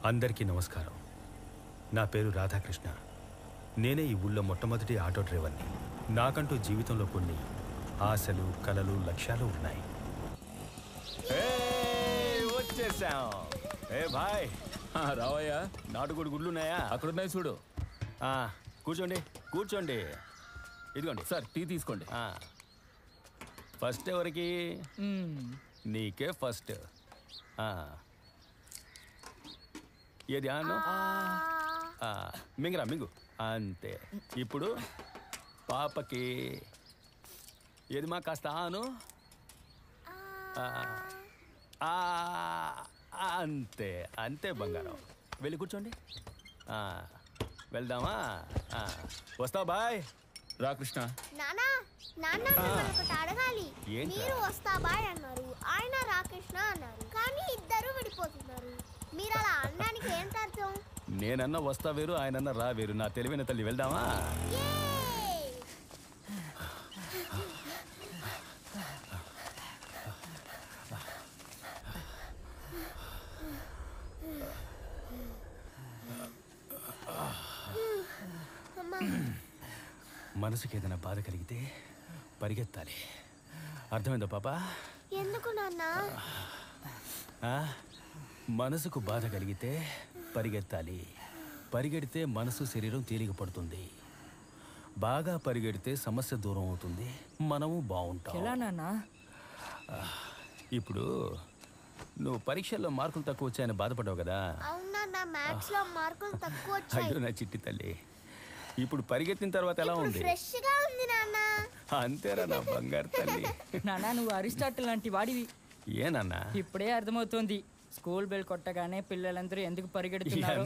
అందరికీ నమస్కారం. నా పేరు రాధాకృష్ణ. నేనే ఈ ఊళ్ళో మొట్టమొదటి ఆటో డ్రైవర్ని. నాకంటూ జీవితంలో కొన్ని ఆశలు, కలలు, లక్ష్యాలు ఉన్నాయి. వచ్చేసాం. ఏ భాయ్, రావయ్యా. నాటుకోడి గుడ్లున్నాయా? అక్కడున్నాయి చూడు. కూర్చోండి కూర్చోండి. ఇదిగోండి సార్, టీ తీసుకోండి. ఫస్ట్ ఎవరికి? నీకే ఫస్ట్. ఏది అను? మింగరా మింగు. అంతే. ఇప్పుడు పాపకి ఏది మా కాస్త ఆను. అంతే అంతే బంగారం. వెళ్ళి కూర్చోండి. వెళ్దామా? వస్తావు బాయ్? రా కృష్ణ. అడగాలి. మీరు వస్తా బాయ్ అన్నారు, ఆయన రాకృష్ణ అన్నారు, కానీ ఇద్దరు విడిపోతున్నారు. మీరు అలా అనడానికి ఏంటి అర్థం? నేనన్నా వస్తా వేరు, ఆయనన్నా రా వేరు. నా తెలివైన తల్లి. వెళ్దామా? మనసుకి ఏదైనా బాధ కలిగితే పరిగెత్తాలి. అర్థమైందా పాపా? ఎందుకు నాన్న? మనసుకు బాధ కలిగితే పరిగెత్తాలి. పరిగెడితే మనసు, శరీరం తేలిక పడుతుంది. బాగా పరిగెడితే సమస్య దూరం అవుతుంది, మనము బాగుంటాం. ఎలా నాన్న? ఇప్పుడు నువ్వు పరీక్షల్లో మార్కులు తక్కువ వచ్చాయని బాధపడ్డావు కదా? అవునా, మ్యాథ్స్ లో మార్కులు తక్కువ వచ్చాయి. అయ్యో నా చిట్టి తల్లి, ఇప్పుడు పరిగెత్తిన తర్వాత ఎలా ఉంది? ఫ్రెష్ గా ఉంది నాన్న. అంతేరా నా బంగారు తల్లి. నాన్న, నువ్వు అరిస్టాటిల్ లాంటి వాడివి. ఏనన్నా? ఇప్పుడే అర్థమవుతోంది. స్కూల్ బెల్ కొట్టగానే పిల్లలందరూ ఎందుకు పరిగెడుతున్నారు.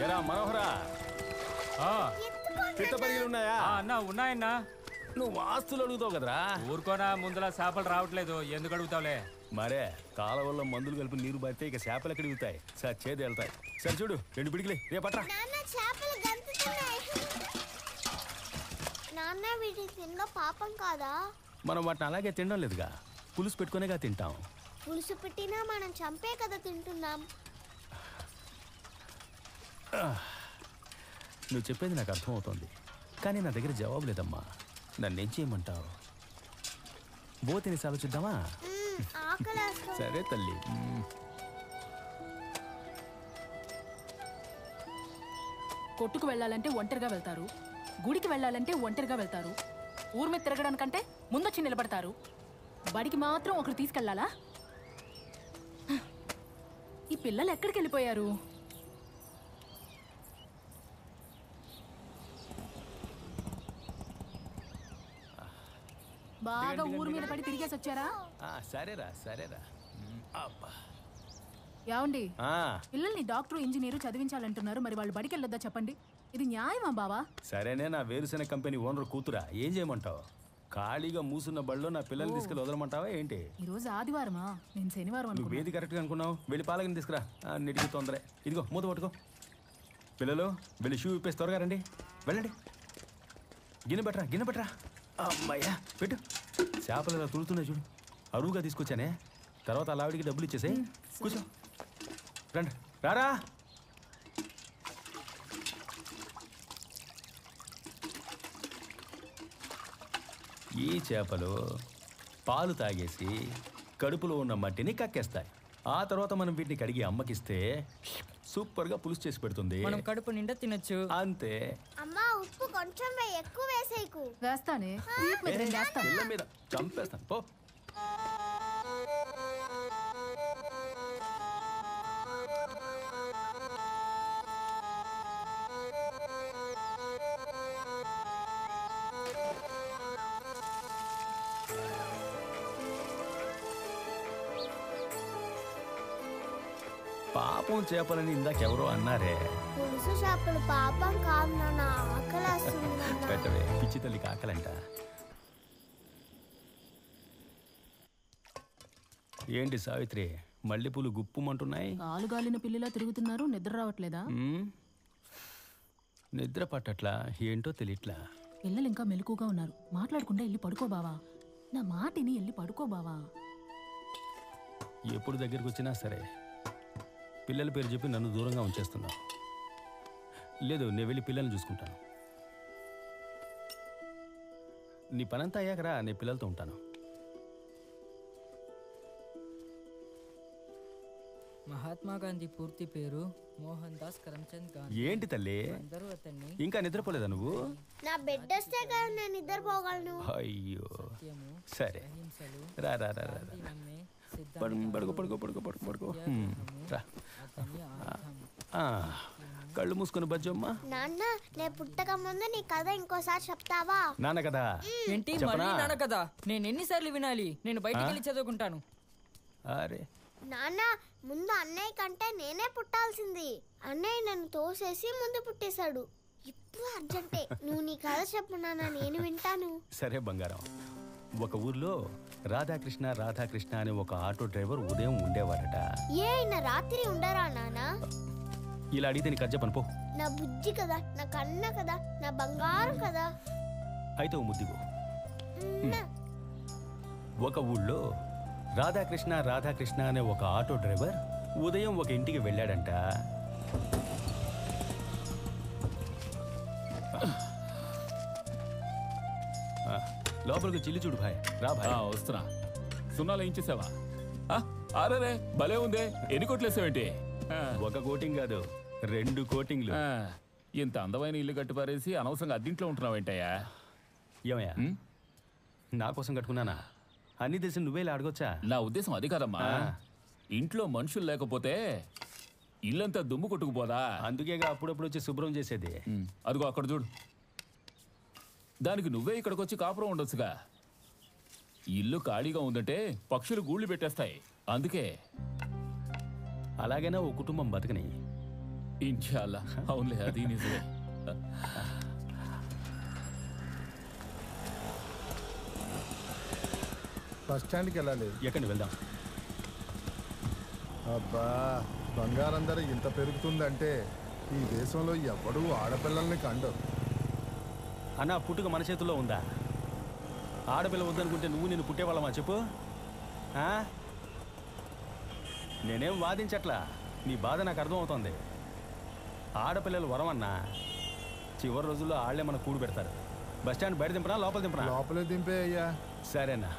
ఎరా మనోహరా, పిట్ట పరిగెలు ఉన్నాయా? అన్నా ఉన్నాయన్నా. నువ్వు ఆస్తులు అడుగుతావు కదరా. ఊరుకోనా, ముందులా చేపలు రావట్లేదు, ఎందుకు అడుగుతావులే? మరే కాలవల్లో మందులు కలిపి నీరు పడితే ఇక చేపలు ఎక్కడ దిగుతాయి? సార్ చేతి వెళ్తాయి. సరే చూడు, 2 పిడికిలే రేపట్రా. నాన్న, వీటి తిన్న పాపం కాదా? మనం వాటిని అలాగే తినడం లేదుగా, పులుసు పెట్టుకునేగా తింటాం. పులుసు పెట్టినా మనం చంపే కదా తింటున్నాం. నువ్వు చెప్పేది నాకు అర్థమవుతోంది, కానీ నా దగ్గర జవాబు లేదమ్మా. నన్నేం చేయమంటావు? బో తినేసి ఆలోచిద్దామా? సరే తల్లి. కొట్టుకు వెళ్ళాలంటే ఒంటరిగా వెళ్తారు, గుడికి వెళ్ళాలంటే ఒంటరిగా వెళ్తారు, ఊరి మీద తిరగడానికంటే ముందొచ్చి నిలబడతారు. బడికి మాత్రం ఒకరు తీసుకెళ్లాలా? ఈ పిల్లలు ఎక్కడికి వెళ్ళిపోయారు? బాగా ఊరు మీద పడి తిరిగేసి వచ్చారా? సరేరా సరేరా. ఏమండి, పిల్లల్ని డాక్టర్, ఇంజనీరు చదివించాలంటున్నారు, మరి వాళ్ళు బడికి వెళ్ళొద్దా చెప్పండి? ఇది న్యాయమా బావా? సరేనే, నా వేరుశెనగ కంపెనీ ఓనర్ కూతురా, ఏం చేయమంటావు? ఖాళీగా మూసున్న బడిలో నా పిల్లల్ని తీసుకెళ్ళి వదలమంటావా ఏంటి? ఈ రోజు ఆదివారమా? నేను శనివారం. నువ్వు ఏది కరెక్ట్గా అనుకున్నావు? వెళ్ళి పాలగిని తీసుకురా. అన్నిటికీ తొందరే. ఇదిగో మూత పట్టుకో. పిల్లలు వెళ్ళి షూ ఇప్పేసి త్వరగా రండి. వెళ్ళండి. గిన్నె పెట్టరా. అమ్మాయ్యా పెట్టు. చేపలు ఇలా తులుతున్నాయి చూడు, అరువుగా తీసుకొచ్చానే. తర్వాత అలా ఆవిడికి డబ్బులు ఇచ్చేసాయి. కూర్చో. రండి, రారా. ఈ చేపలు పాలు తాగేసి కడుపులో ఉన్న మట్టిని కక్కేస్తాయి. ఆ తర్వాత మనం వీటిని కడిగి అమ్మకిస్తే సూపర్గా పులుసు చేసి పెడుతుంది. మనం కడుపు నిండా తినొచ్చు. అంతే. అమ్మా, ఉప్పు కొంచెం ఎక్కువ వేసేయకు. వేస్తానే, పిల్ల మీద చంపేస్తాను పో. పాపం చేపలని ఇందాకెవరో అన్నారే. పులుసు చేపలు పాపం కాదు నాన్న, ఆకలేస్తుంది. పెట్టవే, పిచ్చి తల్లికి ఆకలంట. ఏంటి సావిత్రి, మల్లెపూలు గుప్పుమంటున్నాయి? ఆలుగాలిన పిల్లిలా తిరుగుతున్నారు, నిద్ర రావట్లేదా? నిద్ర పట్టట్లా, ఏంటో తెలియట్లా. పిల్లలు ఇంకా మెలకుగా ఉన్నారు. మాట్లాడకుండా వెళ్ళి పడుకో బావా. నా మాటిని వెళ్ళి పడుకో బావా. ఎప్పుడు దగ్గరికి వచ్చినా సరే పిల్లల పేరు చెప్పి నన్ను దూరంగా ఉంచేస్తున్నావు. లేదు, నేను వెళ్ళి పిల్లల్ని చూసుకుంటాను. నీ పనంతా అయ్యాకరా నేను పిల్లలతో ఉంటాను. మహాత్మా గాంధీ పూర్తి పేరు మోహన్ దాస్ కరమ్చంద్ గాంధీ. ఏంటి తల్లి, అందరూ అతన్ని ఇంకా నిద్రపోలేదా నువ్వు? నా బెడ్ వస్తే కదా నేను నిద్రపోగలను. అయ్యో, సత్యము, సరే అహింసలు, రా రా రా రా రా. గాంధీ నమ్మే పడుకో పడుకో పడుకో పడుకో పడుకో రా. అతని ఆయుధం. ఆ, కళ్ళు మూసుకొని బజ్జమ్మా. నాన్న నేను పుట్టక ముందు నీ కథ ఇంకోసారి చెప్తావా? నాన్న కదా. ఏంటి చెప్పనా? మళ్ళీ నాన్న కదా? నేను ఎన్నిసార్లు వినాలి? నేను బయటికి వెళ్ళి చదువుకుంటాను. అరే నాన్న ముందు అన్నయ్య కంటే నేనే పుట్టాల్సింది. అన్నయ్య నన్ను తోసేసి ముందు పుట్టేశాడు. ఇప్పుడు అర్జెంటే. నువ్వు నీ కథ చెప్పు నాన్న, నేను వింటాను. సరే బంగారం. ఒక ఊర్లో రాధాకృష్ణ రాధాకృష్ణ అనే ఒక ఆటో డ్రైవర్ ఉదయం ఉండేవాడట. ఏ అయినా రాత్రి ఉండరా నాన్న? ఇలా అడిగితే నీకు చెప్పను పో. నా బుజ్జి కదా, నా కన్న కదా, నా బంగారం కదా. అయితే ఓ ముద్దిగో. మ్మ్. ఒక ఊళ్ళో రాధాకృష్ణ రాధాకృష్ణ అనే ఒక ఆటో డ్రైవర్ ఉదయం ఒక ఇంటికి వెళ్ళాడంట. ఆ, లోపలికి చిల్లి చూడు భాయ్. రా భాయ్. వస్తున్నా. సున్నాలు ఏం చేసావా? అరే భలే ఉందే. ఎన్ని కొట్లేసావేంటి? ఒక కోటింగ్ కాదు, 2 కోటింగ్లు. ఇంత అందమైన ఇల్లు కట్టి పారేసి అనవసరంగా అద్దీంట్లో ఉంటున్నావేంటయ్యా? ఏమయ్యా, నా కోసం కట్టుకున్నానా? అన్ని తెలిసి నువ్వే ఇలా అడగొచ్చా? నా ఉద్దేశం అది కాదమ్మా. ఇంట్లో మనుషులు లేకపోతే ఇల్లంతా దుమ్ము కొట్టుకుపోదా? అందుకేగా అప్పుడప్పుడు వచ్చి శుభ్రం చేసేది. అదిగో అక్కడ చూడు. దానికి నువ్వే ఇక్కడికి వచ్చి కాపురం ఉండొచ్చుగా. ఇల్లు ఖాళీగా ఉందంటే పక్షులు గూళ్ళు పెట్టేస్తాయి. అందుకే అలాగైనా ఓ కుటుంబం బతకని. ఇన్షాల్లా. అవునులే, అది నిజమే. బస్ స్టాండ్కి వెళ్ళాలి. ఎక్కడికి వెళ్దాం? అబ్బా, బంగారం ధర ఇంత పెరుగుతుందంటే ఈ దేశంలో ఎవడూ ఆడపిల్లల్ని కండరు. అన్న, పుట్టుక మన చేతుల్లో ఉందా? ఆడపిల్ల వద్దనుకుంటే నువ్వు నేను పుట్టేవాళ్ళమా చెప్పు? నేనేం వాదించట్లా, నీ బాధ నాకు అర్థమవుతోంది. ఆడపిల్లలు వరమన్నా, చివరి రోజుల్లో ఆళ్లే మన కూడు పెడతారు. బస్ స్టాండ్ బయట దింపనా లోపల దింపనా? లోపలే దింపే అయ్యా. సరేనా.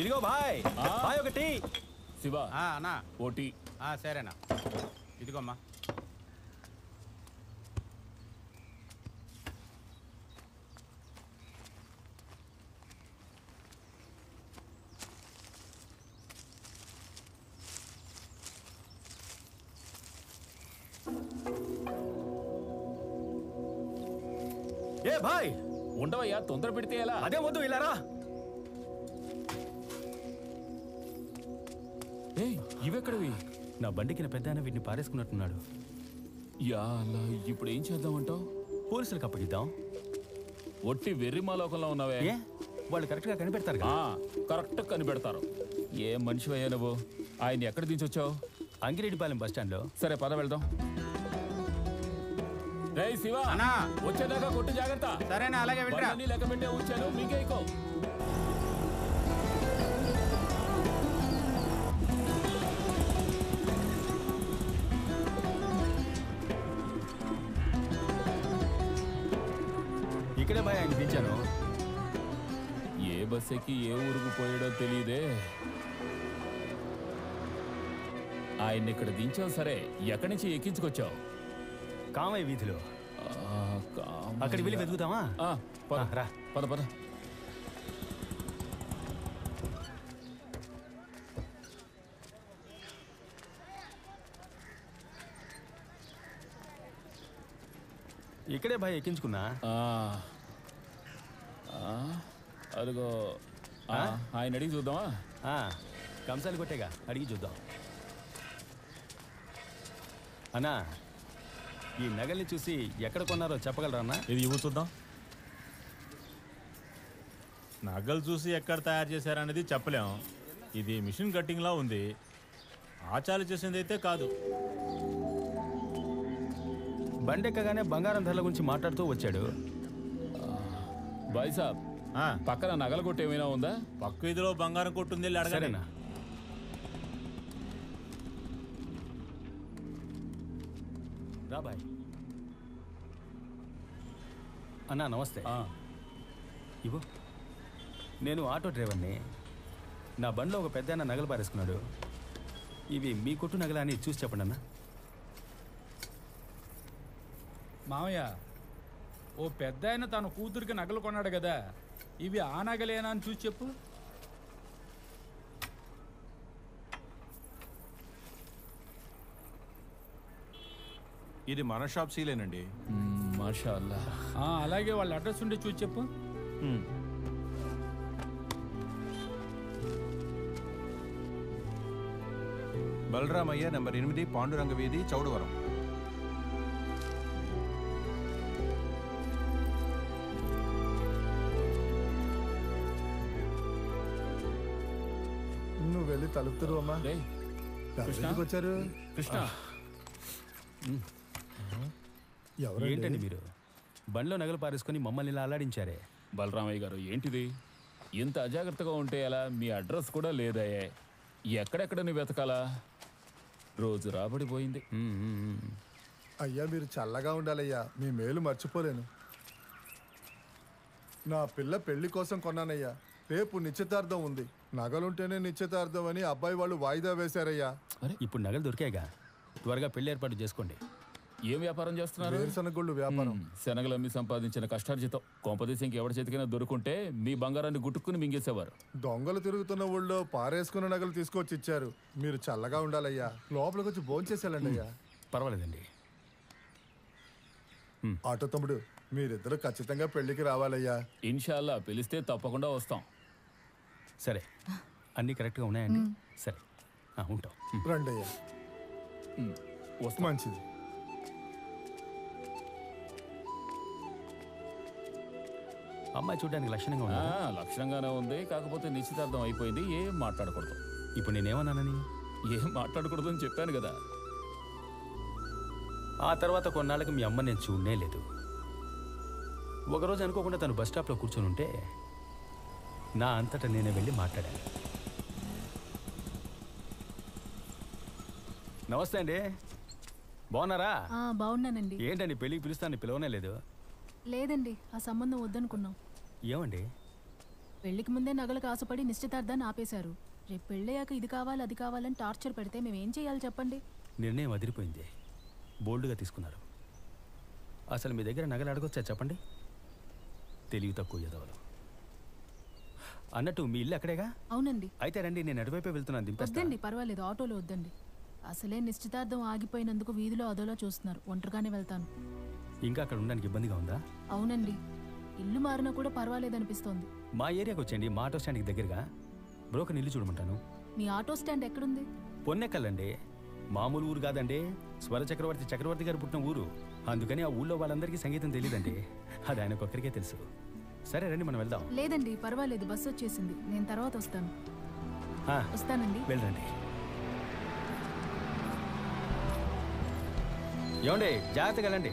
ఇదిగో భాయ్, భాయ్ ఒకటి. శివ అన్నా ఓటీ. సరేనా, ఇదిగోమ్మా. ఏ భాయ్, ఉండవయ్యా, తొందర పెడితే ఎలా? అదే వద్దు, ఇలా రా. ఇవెక్కడవి? నా బండికి నా పెద్ద వీటిని పారేసుకున్నట్టున్నాడు. యా అలా, ఇప్పుడు ఏం చేద్దామంటావు? పోలీసులకు అప్పగిద్దాం. ఒట్టి వెర్రిమాలోకంలో ఉన్నావే. ఏ, వాళ్ళు కరెక్ట్గా కనిపెడతారు కదా. కరెక్ట్ కనిపెడతారు. ఏ మనిషివయ్యా నువ్వు? ఆయన ఎక్కడ దించొచ్చావు? అంగిరెడ్డిపాలెం బస్ స్టాండ్లో. సరే పద వెళ్దాం. రేయ్ శివ, అన్నా వచ్చేదాకా కొట్టు జాగ్రత్త. సరేనా, అలాగే వెళ్ళరా. బండ్లన్నీ లెక్క పెట్టే ఉంచాను, మీకేకో. ఇక్కడే బాయ్ ఆయన దించాను. ఏ బస్ ఎక్కి ఏ ఊరుకు పోయాడో తెలియదే. ఆయన్ని ఇక్కడ దించావు సరే, ఎక్కడి నుంచి ఎక్కించుకొచ్చావు? కామయ్య వీధిలో. అక్కడికి వెళ్ళి వెతుకుతామా? రా. పద పద. ఇక్కడే బాయ్ ఎక్కించుకున్నా. అదిగో ఆయన అడిగి చూద్దామా? కంసాలు కొట్టేగా, అడిగి చూద్దాం. అన్నా ఈ నగల్ని చూసి ఎక్కడ కొన్నారో చెప్పగలరా అన్నా? ఇది ఇవ్వు చూద్దాం. నగలు చూసి ఎక్కడ తయారు చేశారనేది చెప్పలేం. ఇది మిషన్ కట్టింగ్లా ఉంది. ఆచార్య చేసింది అయితే కాదు. బండెక్కగానే బంగారం ధరల గురించి మాట్లాడుతూ వచ్చాడు. బాయ్ సాబ్, ఆ, పక్కన నగల కొట్టు ఏమైనా ఉందా? పక్క వీధిలో బంగారం కొట్టుంది, వెళ్ళి అడగండి. సరేనా? రా బాయ్. అన్నా నమస్తే. ఇవ్వు. నేను ఆటో డ్రైవర్ని. నా బండిలో ఒక పెద్ద ఆయన నగలు పారేసుకున్నాడు. ఇవి మీ కొట్టు నగలా అని చూసి చెప్పండి అన్న. మామయ్య, ఓ పెద్ద ఆయన తన కూతురికి నగలు కొన్నాడు కదా, ఇవి ఆ నగలేనా అని చూసి చెప్పు. ఇది మన షాప్ సీలేనండి. మాషా అల్లా. అలాగే వాళ్ళ అడ్రస్ ఉండి చూసి చెప్పు. బలరామయ్య నెంబర్ 8 పాండురంగ వీధి, చౌడవరం. నువ్వు వెళ్ళి తలుపుతారు అమ్మా. రేయ్, ఎందుకు వచ్చారు? కృష్ణ, ఏంటండి మీరు బండిలో నగలు పారేసుకొని మమ్మల్ని ఇలా అల్లాడించారే? బలరామయ్య గారు ఏంటిది? ఇంత అజాగ్రత్తగా ఉంటే ఎలా? మీ అడ్రస్ కూడా లేదయ్యే. ఎక్కడెక్కడ నువ్వు వెతకాలా? రోజు రాబడిపోయింది. అయ్యా మీరు చల్లగా ఉండాలయ్యా, మీ మేలు మర్చిపోలేను. నా పిల్ల పెళ్లి కోసం కొన్నానయ్యా. రేపు నిశ్చితార్థం ఉంది. నగలుంటేనే నిశ్చితార్థం అని అబ్బాయి వాళ్ళు వాయిదా వేశారయ్యా. ఇప్పుడు నగలు దొరికాయిగా, త్వరగా పెళ్లి ఏర్పాటు చేసుకోండి. ఏం వ్యాపారం చేస్తున్నారు? వేరుశనగొళ్ళు వ్యాపారం. శనగలు అమ్మి సంపాదించిన కష్టార్జితం కొంపదేశంకి ఎవరి చేతికైనా దొరుకుంటే మీ బంగారాన్ని గుట్టుకుని మింగేసేవారు. దొంగలు తిరుగుతున్న ఊళ్ళో పారేసుకున్న నగలు తీసుకొచ్చి ఇచ్చారు. మీరు చల్లగా ఉండాలయ్యా. లోపలికి వచ్చి భోంచేసేయాలండి అయ్యా. పర్వాలేదండి. ఆటో తమ్ముడు, మీరిద్దరు ఖచ్చితంగా పెళ్లికి రావాలయ్యా. ఇన్షాల్లా పిలిస్తే తప్పకుండా వస్తాం. సరే, అన్నీ కరెక్ట్గా ఉన్నాయండి? సరే, ఉంటాం. రండి అయ్యా. వస్తాం. మంచిది. అమ్మాయి చూడడానికి లక్షణంగా ఉన్నా? లక్షణంగానే ఉంది. కాకపోతే నిశ్చితార్థం అయిపోయింది. ఏం మాట్లాడకూడదు. ఇప్పుడు నేనేమన్నానని? ఏం మాట్లాడకూడదు అని చెప్పాను కదా. ఆ తర్వాత కొన్నాళ్ళకి మీ అమ్మ నేను చూడనే లేదు. ఒకరోజు అనుకోకుండా తను బస్ స్టాప్లో కూర్చొని ఉంటే నా అంతటా నేనే వెళ్ళి మాట్లాడాను. నమస్తే అండి, బాగున్నారా? బాగున్నానండి. ఏంటండి పెళ్ళికి పిలుస్తాను, పిలవనే లేదు? లేదండి, ఆ సంబంధం వద్దనుకున్నాం. ఏమండి? పెళ్లికి ముందే నగలకు ఆశపడి నిశ్చితార్థాన్ని ఆపేశారు. రేపు పెళ్ళయ్యాక ఇది కావాలి అది కావాలని టార్చర్ పెడితే మేమేం చేయాలి చెప్పండి? నిర్ణయం అదిరిపోయింది. బోల్డ్గా తీసుకున్నారు. అసలు మీ దగ్గర నగలు అడగొచ్చా చెప్పండి? తెలివి తక్కువ ఎదవలు. అన్నట్టు మీ ఇల్లు అక్కడేగా? అవునండి. అయితే రండి, నేను అటువైపే వెళ్తున్నాను. దింపేస్తా. వద్దండి, పర్వాలేదు, ఆటోలో వద్దండి. అసలే నిశ్చితార్థం ఆగిపోయినందుకు వీధిలో అదోలా చూస్తున్నారు. ఒంటరిగానే వెళ్తాను. ఇంకా అక్కడ ఉండడానికి ఇబ్బందిగా ఉందా? అవునండి, ఇల్లు మారినా కూడా పర్వాలేదనిపిస్తోంది. మా ఏరియాకి వచ్చేయండి, మా ఆటో స్టాండ్కి దగ్గరగా. బ్రోకర్ ఇల్లు చూడమంటాను. మీ ఆటో స్టాండ్ ఎక్కడుంది? పొన్నెక్కలండి, మామూలు ఊరు కాదండి. స్వర చక్రవర్తి గారు పుట్టిన ఊరు. అందుకని ఆ ఊళ్ళో వాళ్ళందరికీ సంగీతం తెలియదండి. అది ఆయనకొక్కరికే తెలుసు. సరే రండి, మనం వెళ్దాం. లేదండి, పర్వాలేదు, బస్సు వచ్చేసింది. నేను తర్వాత వస్తాను. వస్తానండి. వెళ్ళండి. ఏమండి, జాగ్రత్తగా వెళ్ళండి.